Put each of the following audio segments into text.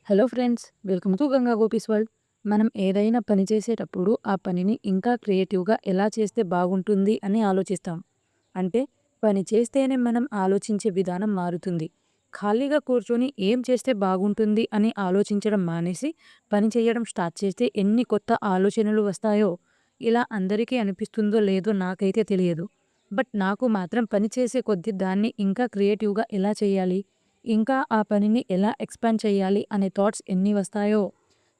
Hello friends, welcome to Ganga gopis world. మనం ఏదైనా పని చేసేటప్పుడు ఆ పనిని ఇంకా క్రియేటివ్గా ఎలా చేస్తే బాగుంటుంది అని ఆలోచిస్తాం. అంటే పని చేస్తేనే మనం ఆలోచించే విధానం మారుతుంది. ఖాళీగా కూర్చొని ఏం చేస్తే బాగుంటుంది అని ఆలోచించడం మానేసి పని చేయడం స్టార్ట్ చేస్తే ఎన్ని కొత్త ఆలోచనలు వస్తాయో. ఇలా అందరికీ అనిపిస్తుందో లేదో నాకైతే తెలియదు. బట్ నాకు మాత్రం పని చేసే కొద్దీ దాన్ని ఇంకా క్రియేటివ్గా ఎలా చేయాలి, ఇంకా ఆ పనిని ఎలా ఎక్స్పాండ్ చేయాలి అనే థాట్స్ ఎన్ని వస్తాయో.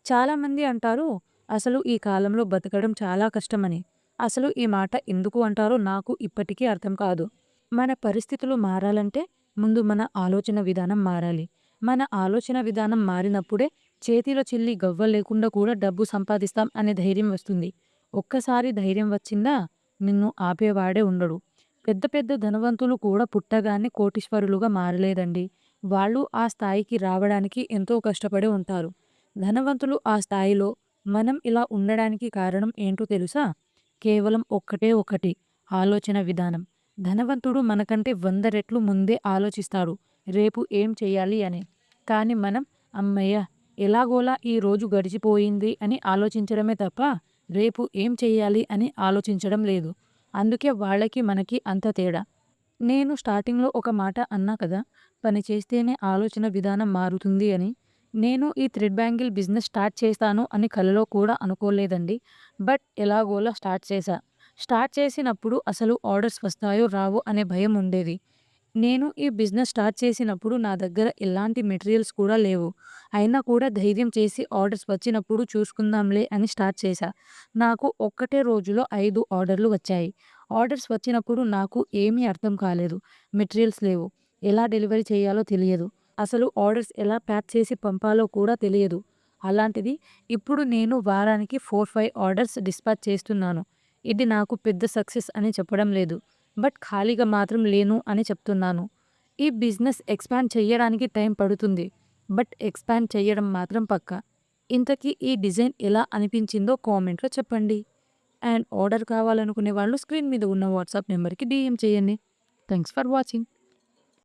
చాలామంది అంటారు, అసలు ఈ కాలంలో బతకడం చాలా కష్టమని. అసలు ఈ మాట ఎందుకు అంటారో నాకు ఇప్పటికీ అర్థం కాదు. మన పరిస్థితులు మారాలంటే ముందు మన ఆలోచన విధానం మారాలి. మన ఆలోచన విధానం మారినప్పుడే చేతిలో చిల్లి గవ్వ లేకుండా కూడా డబ్బు సంపాదిస్తాం అనే ధైర్యం వస్తుంది. ఒక్కసారి ధైర్యం వచ్చిందా, నిన్ను ఆపేవాడే ఉండడు. పెద్ద పెద్ద ధనవంతులు కూడా పుట్టగానే కోటీశ్వరులుగా మారలేదండి. వాళ్ళు ఆ స్థాయికి రావడానికి ఎంతో కష్టపడి ఉంటారు. ధనవంతులు ఆ స్థాయిలో మనం ఇలా ఉండడానికి కారణం ఏంటో తెలుసా? కేవలం ఒక్కటే ఒకటి, ఆలోచన విధానం. ధనవంతుడు మనకంటే 100 రెట్లు ముందే ఆలోచిస్తాడు రేపు ఏం చేయాలి అని. కానీ మనం, అమ్మయ్య, ఎలాగోలా ఈ రోజు గడిచిపోయింది అని ఆలోచించడమే తప్ప రేపు ఏం చేయాలి అని ఆలోచించడం లేదు. అందుకే వాళ్ళకి మనకి అంత తేడా. నేను స్టార్టింగ్‌లో ఒక మాట అన్నా కదా! పని చేస్తేనే ఆలోచన విధానం మారుతుంది అని. నేను ఈ థ్రెడ్ బ్యాంగిల్ బిజినెస్ స్టార్ట్ చేస్తాను అని కలలో కూడా అనుకోలేదండి. బట్ ఎలాగోలా స్టార్ట్ చేశా. స్టార్ట్ చేసినప్పుడు అసలు ఆర్డర్స్ వస్తాయో రావో అనే భయం ఉండేది. నేను ఈ బిజినెస్ స్టార్ట్ చేసినప్పుడు నా దగ్గర ఎలాంటి మెటీరియల్స్ కూడా లేవు. అయినా కూడా ధైర్యం చేసి ఆర్డర్స్ వచ్చినప్పుడు చూసుకుందాంలే అని స్టార్ట్ చేశా. నాకు ఒక్కటే రోజులో 5 ఆర్డర్‌లు వచ్చాయి. ఆర్డర్స్ వచ్చినప్పుడు నాకు ఏమీ అర్థం కాలేదు. మెటీరియల్స్ లేవు. ఎలా డెలివరీ చేయాలో తెలియదు. అసలు ఆర్డర్స్ ఎలా ప్యాక్ చేసి పంపాలో కూడా తెలియదు. అలాంటిది ఇప్పుడు నేను వారానికి 4, 5 ఆర్డర్స్ డిస్పాచ్ చేస్తున్నాను. ఇది నాకు పెద్ద సక్సెస్ అని చెప్పడం లేదు. బట్ ఖాళీగా మాత్రం లేను అని చెప్తున్నాను. ఈ బిజినెస్ ఎక్స్‌పాండ్ చెయ్యడానికి టైం పడుతుంది. బట్ ఎక్స్‌పాండ్ చెయ్యడం మాత్రం పక్కా. ఇంతకీ ఈ డిజైన్ ఎలా అనిపించిందో కామెంట్‌లో చెప్పండి. అండ్ ఆర్డర్ కావాలనుకునే వాళ్ళు స్క్రీన్ మీద ఉన్న వాట్సాప్ నెంబర్‌కి డీఎం చేయండి. Thanks for watching.